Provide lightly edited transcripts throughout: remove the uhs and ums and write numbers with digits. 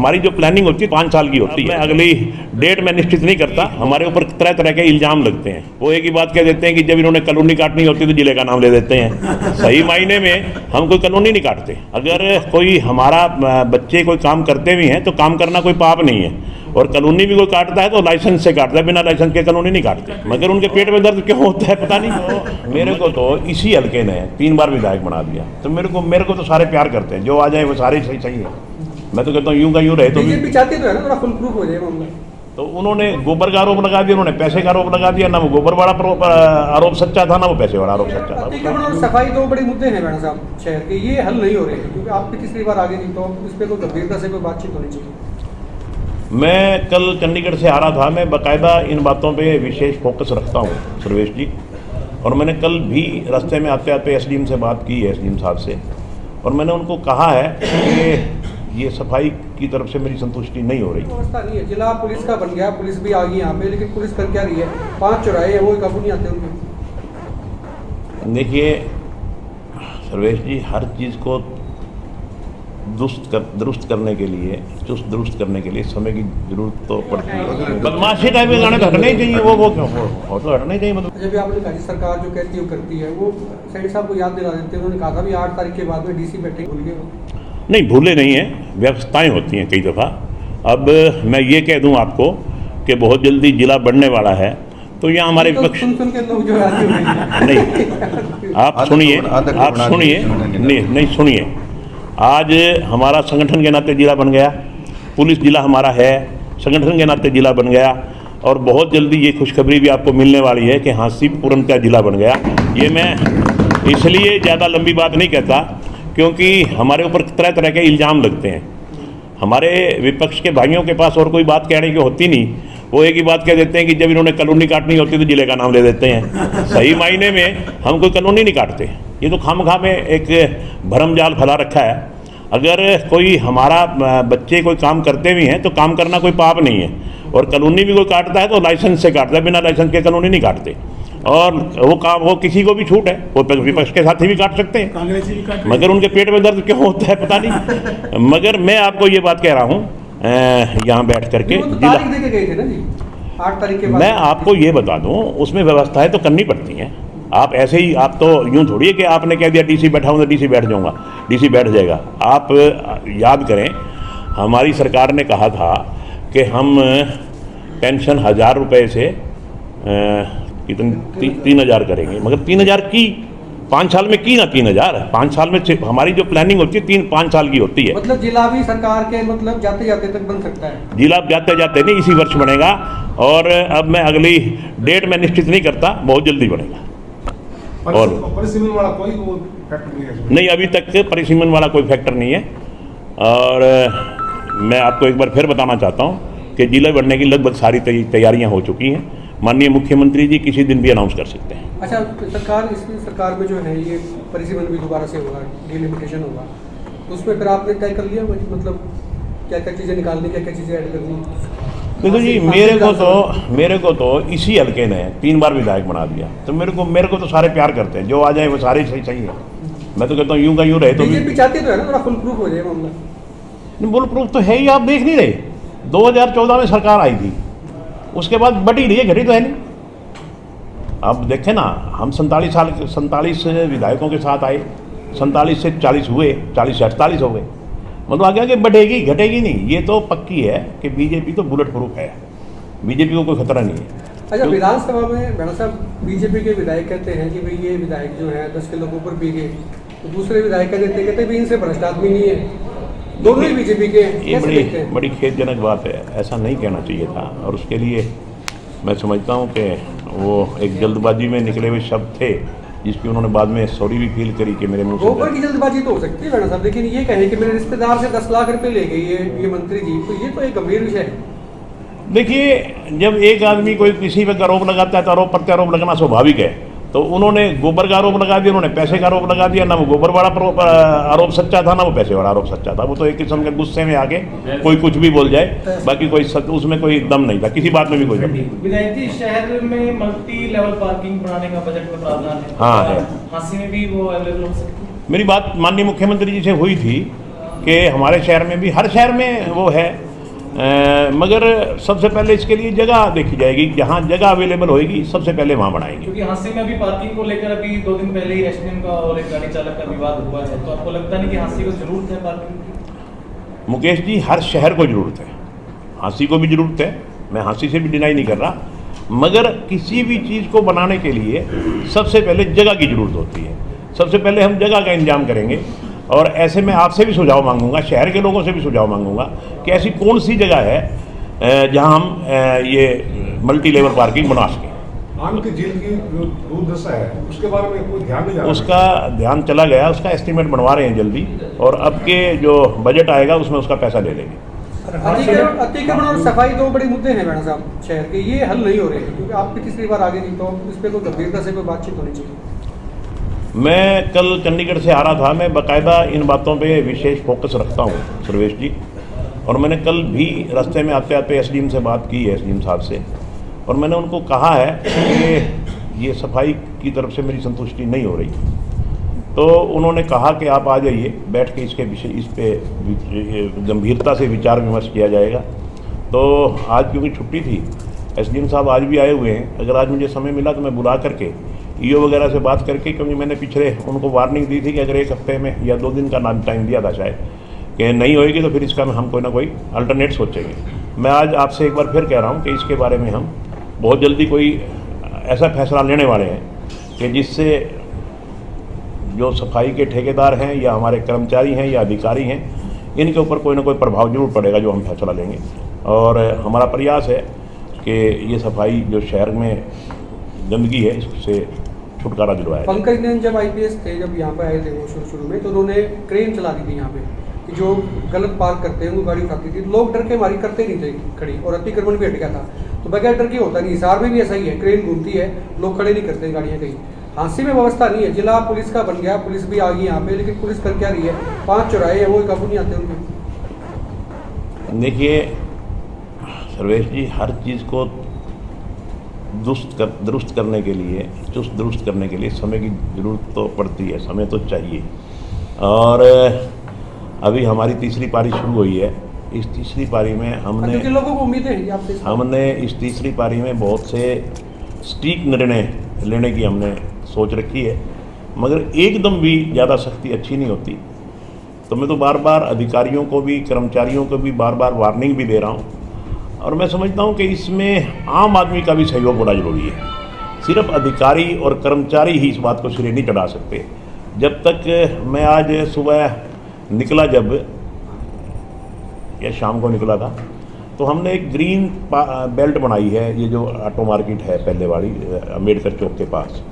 हमारी जो प्लानिंग होती है 5 साल की होती है। अगली डेट में निश्चित नहीं करता। हमारे ऊपर तरह तरह के इल्जाम लगते हैं। वो एक ही बात कह देते हैं कि जब इन्होंने कॉलोनी काटनी होती तो जिले का नाम ले देते हैं। सही मायने में हम कोई कॉलोनी नहीं काटते। अगर कोई हमारा बच्चे कोई काम करते भी हैं तो काम करना कोई पाप नहीं है, और कॉलोनी भी कोई काटता है तो लाइसेंस से काटता है, बिना लाइसेंस के कॉलोनी नहीं काटते। मगर उनके पेट में दर्द क्यों होता है पता नहीं। तो मेरे को तो इसी हल्के ने 3 बार विधायक बना दिया, तो मेरे को तो सारे प्यार करते हैं। जो आ जाए वो सारे सही सही है। मैं तो कहता हूँ यूं का यूं रहे तो बीजेपी चाहती तो है ना थोड़ा फुल प्रूफ हो जाए मामला। तो उन्होंने गोबर का आरोप लगा दिया, उन्होंने पैसे का आरोप लगा दिया। ना वो गोबर वाला आरोप सच्चा था, ना वो पैसे वाला आरोप सच्चा था। सफाई 2 बड़े मुद्दे हैं मैडम साहब शहर के, ये हल नहीं हो रहे हैं क्योंकि आप तीसरी बार आगे नहीं, तो इस पर कोई गंभीरता से कोई बातचीत होनी चाहिए। मैं कल चंडीगढ़ से आ रहा था, मैं बाकायदा इन बातों पे विशेष फोकस रखता हूँ सर्वेश जी, और मैंने कल भी रास्ते में आते आते एसडीएम से बात की है, एसडीएम साहब से, और मैंने उनको कहा है कि ये सफाई की तरफ से मेरी संतुष्टि नहीं हो रही। व्यवस्था नहीं है, जिला पुलिस का बन गया, पुलिस भी आ गई यहाँ पे, लेकिन पुलिस कर क्या रही है? 5 चौराहे हैं वो काबू नहीं आते उनके। देखिए सर्वेश जी, हर चीज़ को दुरुस्त करने के लिए, चुस्त दुरुस्त करने के लिए समय की जरूरत तो पड़ती है। बदमाशी टाइप के गाने तो हटने ही चाहिए, वो क्यों वो तो हटने चाहिए। मतलब जब आपने कहा सरकार जो कहती है वो करती है, वो सैनी साहब को याद दिला देते हैं। उन्होंने कहा था भी 8 तारीख के बाद में डीसी बैठे, भूल गए? नहीं भूले नहीं हैं, व्यवस्थाएं होती हैं कई दफ़ा। अब मैं ये कह दूं आपको कि बहुत जल्दी जिला बढ़ने वाला है, तो यहाँ हमारे विपक्ष नहीं, आप सुनिए नहीं सुनिए। आज हमारा संगठन के नाते जिला बन गया, पुलिस जिला हमारा है, संगठन के नाते जिला बन गया, और बहुत जल्दी ये खुशखबरी भी आपको मिलने वाली है कि हांसी पूर्णतः जिला बन गया। ये मैं इसलिए ज़्यादा लंबी बात नहीं कहता क्योंकि हमारे ऊपर तरह तरह के इल्ज़ाम लगते हैं। हमारे विपक्ष के भाइयों के पास और कोई बात कहने की होती नहीं। वो एक ही बात कह देते हैं कि जब इन्होंने कॉलोनी काटनी होती तो जिले का नाम ले देते हैं। सही मायने में हम कोई कॉलोनी नहीं काटते। ये तो खामखा में एक भरम जाल फैला रखा है। अगर कोई हमारा बच्चे कोई काम करते भी हैं तो काम करना कोई पाप नहीं है, और कॉलोनी भी कोई काटता है तो लाइसेंस से काटता है, बिना लाइसेंस के कॉलोनी नहीं काटते। और वो काम वो किसी को भी छूट है, वो विपक्ष के साथी भी काट सकते हैं, मगर उनके पेट में दर्द क्यों होता है पता नहीं। मगर मैं आपको ये बात कह रहा हूँ यहाँ बैठ करके, मैं आपको ये बता दूँ, उसमें व्यवस्थाएं तो करनी पड़ती हैं। आप ऐसे ही, आप तो यूँ थोड़ी है कि आपने कह दिया डीसी बैठा हूँ तो डीसी बैठ जाऊँगा, डीसी बैठ जाएगा। आप याद करें, हमारी सरकार ने कहा था कि हम पेंशन 1000 रुपये से 3000 करेंगे, मगर 3000 की 5 साल में की ना 3000। 5 साल में हमारी जो प्लानिंग होती है 5 साल की होती है। मतलब जिला भी सरकार के मतलब जाते जाते तक बन सकता है? जिला जाते जाते नहीं, इसी वर्ष बनेगा, और अब मैं अगली डेट में निश्चित नहीं करता, बहुत जल्दी बनेगा। और परिसीमन वाला कोई फैक्टर नहीं है? नहीं, अभी तक परिसीमन वाला कोई फैक्टर नहीं है। और मैं आपको एक बार फिर बताना चाहता हूँ कि जिला बनने की लगभग सारी तैयारियाँ हो चुकी हैं। माननीय मुख्यमंत्री जी किसी दिन भी अनाउंस कर सकते हैं। अच्छा, इसकी सरकार में जो है ये परिसीमन भी दोबारा से होगा, डिलिमिटेशन होगा, तो उसमें फिर आपने तय कर लिया मतलब क्या क्या चीज़ें निकालनी, क्या क्या चीज़ें ऐड करनी? देखो जी, मेरे को तो इसी हल्के ने 3 बार विधायक बना दिया, तो मेरे को तो सारे प्यार करते हैं। जो आ जाए वो सारे सही सही है। मैं तो कहता हूँ यूं का यूं रहे तो बीजेपी चाहती तो है ना थोड़ा फुल प्रूफ हो जाए मामला। फुल प्रूफ तो है ही, आप देख नहीं रहे। 2014 में सरकार आई थी, उसके बाद बढ़ी रही है, घटी तो है नहीं। अब देखें ना, हम 47 विधायकों के साथ आए, 47 से 40 हुए, 40 से 48 हो गए। मतलब आगे आगे बढ़ेगी, घटेगी नहीं। ये तो पक्की है कि बीजेपी तो बुलेट प्रूफ है, बीजेपी को कोई खतरा नहीं है। अच्छा, विधानसभा में मैडम साहब बीजेपी के विधायक कहते हैं कि भाई ये विधायक जो है 10 किलो के ऊपर पी गए, तो दूसरे विधायक कहते हैं इनसे भ्रष्ट आदमी नहीं है। दोनों ही बीजेपी के। ये बड़ी खेदजनक बात है, ऐसा नहीं कहना चाहिए था। और उसके लिए मैं समझता हूँ कि वो एक जल्दबाजी में निकले हुए शब्द थे, जिसकी उन्होंने बाद में सॉरी भी फील करी कि मेरे मुंह से। गोबर की जल्दबाजी तो हो सकती है मैडम साहब, लेकिन ये कहें कि मेरे रिश्तेदार से 10 लाख रुपए ले गई ये मंत्री जी, तो ये तो एक गंभीर विषय है। देखिए, जब एक आदमी कोई किसी पर आरोप लगाता है तो आरोप प्रत्यारोप लगना स्वाभाविक है। तो उन्होंने गोबर का आरोप लगा दिया, उन्होंने पैसे का आरोप लगा दिया। ना वो गोबर वाला आरोप सच्चा था, ना वो पैसे वाला आरोप सच्चा था। वो तो एक किस्म के गुस्से में आके कोई कुछ भी बोल जाए, बाकी कोई उसमें कोई दम नहीं था, किसी बात में भी कोई दम नहीं। विधायक जी, शहर में मल्टी लेवल पार्किंग बनाने का बजट में प्रावधान है। हाँ है। हांसी में भी वो अवेलेबल हो सकती है। मेरी बात माननीय मुख्यमंत्री जी से हुई थी, कि हमारे शहर में भी, हर शहर में वो है, मगर सबसे पहले इसके लिए जगह देखी जाएगी। जहाँ जगह अवेलेबल होएगी सबसे पहले वहाँ बनाएंगे। क्योंकि हांसी में भी पार्किंग को लेकर अभी 2 दिन पहले ही एसडीएम का और एक गाड़ी चालक का विवाद हुआ है, तो आपको लगता नहीं कि हांसी को जरूरत है पार्किंग की? मुकेश जी, हर शहर को ज़रूरत है, हांसी को भी ज़रूरत है, मैं हांसी से भी डिनाई नहीं कर रहा, मगर किसी भी चीज़ को बनाने के लिए सबसे पहले जगह की ज़रूरत होती है। सबसे पहले हम जगह का इंतजाम करेंगे, और ऐसे में आपसे भी सुझाव मांगूंगा, शहर के लोगों से भी सुझाव मांगूंगा कि ऐसी कौन सी जगह है जहां हम ये मल्टी लेवल पार्किंग बना सकें। आम की जेल की जो दुर्दशा है उसके बारे में कोई ध्यान नहीं जा रहा? उसका ध्यान चला गया, उसका एस्टीमेट बनवा रहे हैं जल्दी, और अब के जो बजट आएगा उसमें उसका पैसा ले लेंगे। अतिक्रमण और सफाई 2 बड़े मुद्दे हैं मैडम साहब शहर के, ये हल नहीं हो रहे हैं, क्योंकि आप भी तीसरी बार आगे नहीं, तो इस पर कोई गंभीरता से कोई बातचीत होनी चाहिए। मैं कल चंडीगढ़ से आ रहा था, मैं बाकायदा इन बातों पे विशेष फोकस रखता हूँ सर्वेश जी, और मैंने कल भी रास्ते में आते आते एसडीएम से बात की है, एसडीएम साहब से, और मैंने उनको कहा है कि ये सफाई की तरफ से मेरी संतुष्टि नहीं हो रही। तो उन्होंने कहा कि आप आ जाइए, बैठ के इसके विषय, इस पे गंभीरता से विचार विमर्श किया जाएगा। तो आज क्योंकि छुट्टी थी, एसडीएम साहब आज भी आए हुए हैं, अगर आज मुझे समय मिला तो मैं बुला करके ईओ वगैरह से बात करके, क्योंकि मैंने पिछले उनको वार्निंग दी थी कि अगर 1 हफ्ते में या 2 दिन का टाइम दिया था शायद, कि नहीं होएगी तो फिर इसका हम कोई ना कोई अल्टरनेट सोचेंगे। मैं आज आपसे एक बार फिर कह रहा हूँ कि इसके बारे में हम बहुत जल्दी कोई ऐसा फैसला लेने वाले हैं कि जिससे जो सफाई के ठेकेदार हैं या हमारे कर्मचारी हैं या अधिकारी हैं, इनके ऊपर कोई ना कोई प्रभाव जरूर पड़ेगा जो हम फैसला लेंगे। और हमारा प्रयास है कि ये सफाई जो शहर में गंदगी है इससे छुटकारा दिलवाया। पंकज नैन जब आईपीएस थे, जब यहाँ पे आए थे वो शुरू में, तो उन्होंने क्रेन चला दी थी यहाँ पे कि जो गलत पार्क करते हैं उनको गाड़ी उठाती थी, लोग डर के मारी करते नहीं थे खड़ी, और अतिक्रमण भी हट गया था। तो बगैर डर की होता नहीं, हिसार में भी ऐसा ही है, क्रेन घूमती है, लोग खड़े नहीं करते गाड़ियाँ कहीं। हांसी में व्यवस्था नहीं है, जिला पुलिस का बन गया, पुलिस भी आ गई यहाँ पे, लेकिन पुलिस कर क्या रही है? 5 चौराहे हैं वो काबू नहीं आते उनके। देखिए सर्वेश जी, हर चीज़ को दुरुस्त करने के लिए, चुस्त दुरुस्त करने के लिए समय की ज़रूरत तो पड़ती है, समय तो चाहिए। और अभी हमारी तीसरी पारी शुरू हुई है। इस तीसरी पारी में हमने लोगों को उम्मीदें हैं आपसे, हमने इस तीसरी पारी में बहुत से सटीक निर्णय लेने की हमने सोच रखी है, मगर एकदम भी ज़्यादा सख्ती अच्छी नहीं होती। तो मैं तो बार बार अधिकारियों को भी, कर्मचारियों को भी बार बार वार्निंग भी दे रहा हूँ, और मैं समझता हूँ कि इसमें आम आदमी का भी सहयोग बड़ा ज़रूरी है। सिर्फ अधिकारी और कर्मचारी ही इस बात को सिरे नहीं चढ़ा सकते। जब तक मैं आज सुबह निकला, जब या शाम को निकला था, तो हमने एक ग्रीन बेल्ट बनाई है, ये जो ऑटो मार्केट है पहले वाली अम्बेडकर चौक के पास,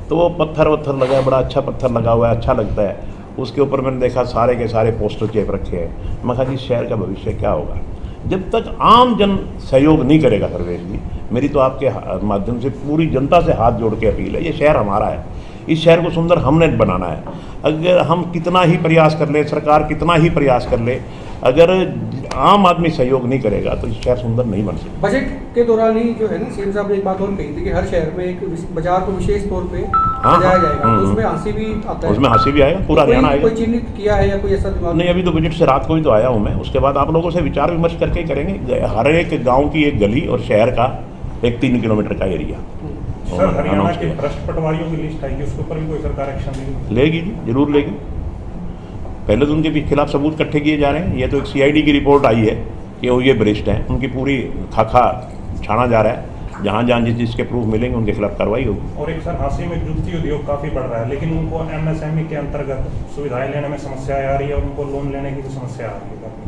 तो वो पत्थर वत्थर लगा है, बड़ा अच्छा पत्थर लगा हुआ है, अच्छा लगता है। उसके ऊपर मैंने देखा सारे के सारे पोस्टर चेप रखे हैं। मैं कहा जी शहर का भविष्य क्या होगा जब तक आम जन सहयोग नहीं करेगा। सर्वेश जी, मेरी तो आपके माध्यम से पूरी जनता से हाथ जोड़ के अपील है, ये शहर हमारा है, इस शहर को सुंदर हमने बनाना है। अगर हम कितना ही प्रयास कर ले, सरकार कितना ही प्रयास कर ले, अगर आम आदमी सहयोग नहीं करेगा तो इस शहर सुंदर नहीं बन सकता। बजट के दौरान ही जो है ना, सीएम साहब ने एक बात और कही थी कि हर शहर में एक बाजार को विशेष तौर पे सजाया जाएगा, तो उसमें हांसी भी आता है, उसमें हांसी भी आएगा, पूरा हरियाणा आएगा। कोई चिन्हित किया है या कोई ऐसा दिमाग? नहीं, अभी तो बजट से रात को ही तो आया हूँ मैं, उसके बाद आप लोगों से विचार विमर्श करके ही करेंगे। हर एक गाँव की एक गली और शहर का एक 3 किलोमीटर का एरिया। सर, हरियाणा के भ्रष्ट पटवारियों की लिस्ट आएगी, उसके ऊपर भी कोई सरकार एक्शन लेगी जी, जरूर लेगी। पहले तो उनके खिलाफ सबूत इकट्ठे किए जा रहे हैं। ये तो एक सीआईडी की रिपोर्ट आई है कि वो ये भ्रष्ट हैं, उनकी पूरी खाका छाना जा रहा है। जहाँ जहाँ जिस जिसके प्रूफ मिलेंगे उनके खिलाफ कार्रवाई होगी। और एक सर, हांसी में जुत्ती उद्योग काफ़ी बढ़ रहा है, लेकिन उनको एमएसएमई के अंतर्गत सुविधाएं लेने में समस्या आ रही है, और उनको लोन लेने की भी समस्या आ रही है।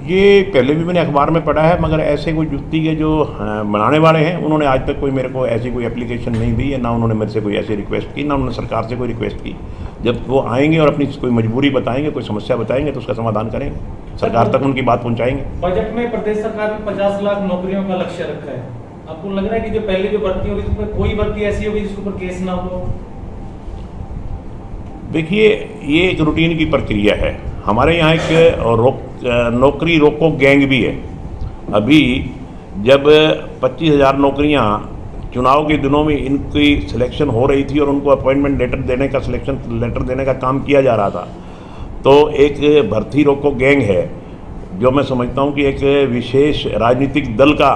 ये पहले भी मैंने अखबार में पढ़ा है, मगर ऐसे कोई जुत्ती के जो बनाने वाले हैं उन्होंने आज तक कोई मेरे को ऐसी कोई एप्लीकेशन नहीं दी है, ना उन्होंने मेरे से कोई ऐसी रिक्वेस्ट की, ना उन्होंने सरकार से कोई रिक्वेस्ट की। जब वो आएंगे और अपनी कोई मजबूरी बताएंगे, कोई समस्या बताएंगे, तो उसका समाधान करेंगे, सरकार तक उनकी बात पहुंचाएंगे। बजट में प्रदेश सरकार ने 50 लाख नौकरियों का लक्ष्य रखा है। आपको लग रहा है कि जो पहले जो भर्ती होगी उसमें कोई भर्ती ऐसी होगी जिसके ऊपर केस ना हो? देखिए, ये एक रूटीन की प्रक्रिया है। हमारे यहाँ एक नौकरी रोको गैंग भी है। अभी जब 25,000 नौकरियाँ चुनाव के दिनों में इनकी सिलेक्शन हो रही थी और उनको अपॉइंटमेंट लेटर देने का, सिलेक्शन लेटर देने का काम किया जा रहा था, तो एक भर्ती रोको गैंग है जो मैं समझता हूँ कि एक विशेष राजनीतिक दल का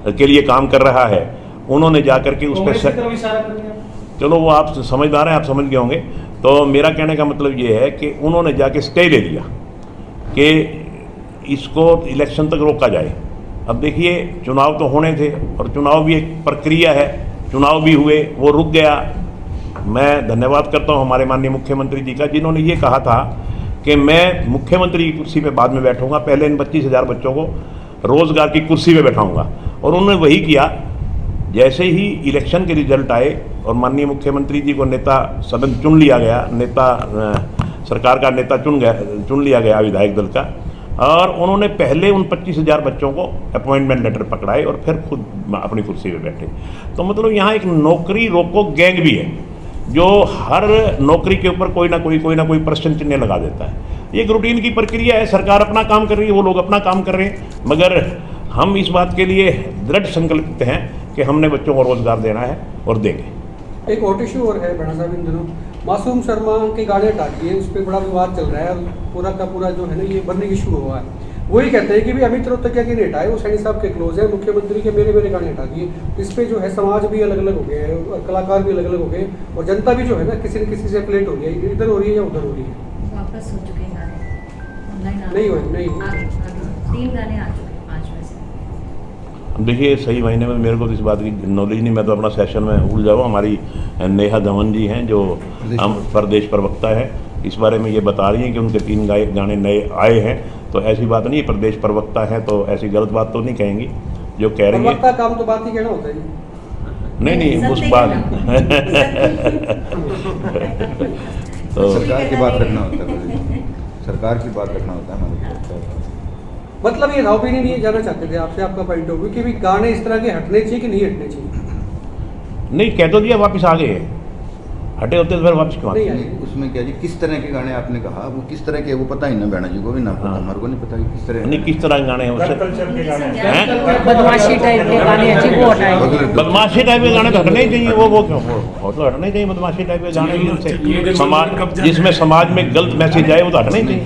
के लिए काम कर रहा है। उन्होंने जाकर के उस कांग्रेस की पर तरफ इशारा कर दिया। चलो वो आप समझदार हैं, आप समझ गए होंगे। तो मेरा कहने का मतलब ये है कि उन्होंने जाके स्टे ले लिया कि इसको इलेक्शन तक रोका जाए। अब देखिए चुनाव तो होने थे और चुनाव भी एक प्रक्रिया है, चुनाव भी हुए, वो रुक गया। मैं धन्यवाद करता हूँ हमारे माननीय मुख्यमंत्री जी का, जिन्होंने ये कहा था कि मैं मुख्यमंत्री की कुर्सी पे बाद में बैठूंगा, पहले इन 25,000 बच्चों को रोजगार की कुर्सी पे बैठाऊंगा। और उन्होंने वही किया। जैसे ही इलेक्शन के रिजल्ट आए और माननीय मुख्यमंत्री जी को नेता सदन चुन लिया गया, नेता सरकार का नेता चुन लिया गया विधायक दल का, और उन्होंने पहले उन 25,000 बच्चों को अपॉइंटमेंट लेटर पकड़ाए और फिर खुद अपनी कुर्सी पे बैठे। तो मतलब यहाँ एक नौकरी रोको गैंग भी है जो हर नौकरी के ऊपर कोई ना कोई प्रश्न चिन्ह लगा देता है। ये एक रूटीन की प्रक्रिया है, सरकार अपना काम कर रही है, वो लोग अपना काम कर रहे हैं, मगर हम इस बात के लिए दृढ़ संकल्पित हैं कि हमने बच्चों को रोजगार देना है और देंगे। एक और इशू और है बड़ा साहब, इन दिनों मासूम शर्मा के गाने हटा दिए, उस पर बड़ा विवाद चल रहा है और पूरा का पूरा जो है ना ये बनने की शुरू हुआ है। वही कहते हैं कि भी अमित रोहतकिया के नहीं हटाए, वो सैनी साहब के क्लोज है, मुख्यमंत्री के मेरे गाने हटा दिए। इस पे जो है समाज भी अलग अलग हो गए हैं और कलाकार भी अलग अलग हो गए और जनता भी जो है ना किसी न किसी से प्लेट हो गई है, इधर हो रही है या उधर हो रही है। वापस हो चुके हैं गाने, ऑनलाइन नहीं हुए 3 गाने आ चुके हैं 5 में से। देखिए सही महीने में मेरे को तो इस बात की नॉलेज नहीं, मैं तो अपना सेशन में उड़ जाऊँ। हमारी नेहा धवन जी हैं जो हम प्रदेश प्रवक्ता है, इस बारे में ये बता रही हैं कि उनके 3 गाने नए आए हैं। तो ऐसी बात नहीं, प्रदेश प्रवक्ता है तो ऐसी गलत बात तो नहीं कहेंगी जो कह रही प्रवक्ता है। काम तो बात ही कहना होता है। नहीं उस बात तो सरकार की बात रखना होता है, सरकार की बात रखना होता है हमारे। मतलब ये राव भी नहीं जाना चाहते थे आपसे, आपका पॉइंट ऑफ व्यू कि भी गाने इस तरह के हटने चाहिए कि नहीं हटने चाहिए। नहीं कह तो दिया, वापस आ गए, हटे होते तो फिर वापस क्यों आते? नहीं, उसमें क्या जी किस तरह के गाने आपने कहा, वो किस तरह के, वो पता ही ना बहना जी को भी ना पता, हाँ। हमारे को नहीं पता कि किस तरह नहीं किस तरह के गाने हैं उससे कल्चर के गाने हैं? बदमाशी टाइप के गाने अच्छे वो हटाए। बदमाशी टाइप के गाने तो हटने ही चाहिए। वो क्यों वो तो हटने चाहिए बदमाशी टाइप के गाने, जिसमें समाज में गलत मैसेज आए वो तो हटने ही चाहिए।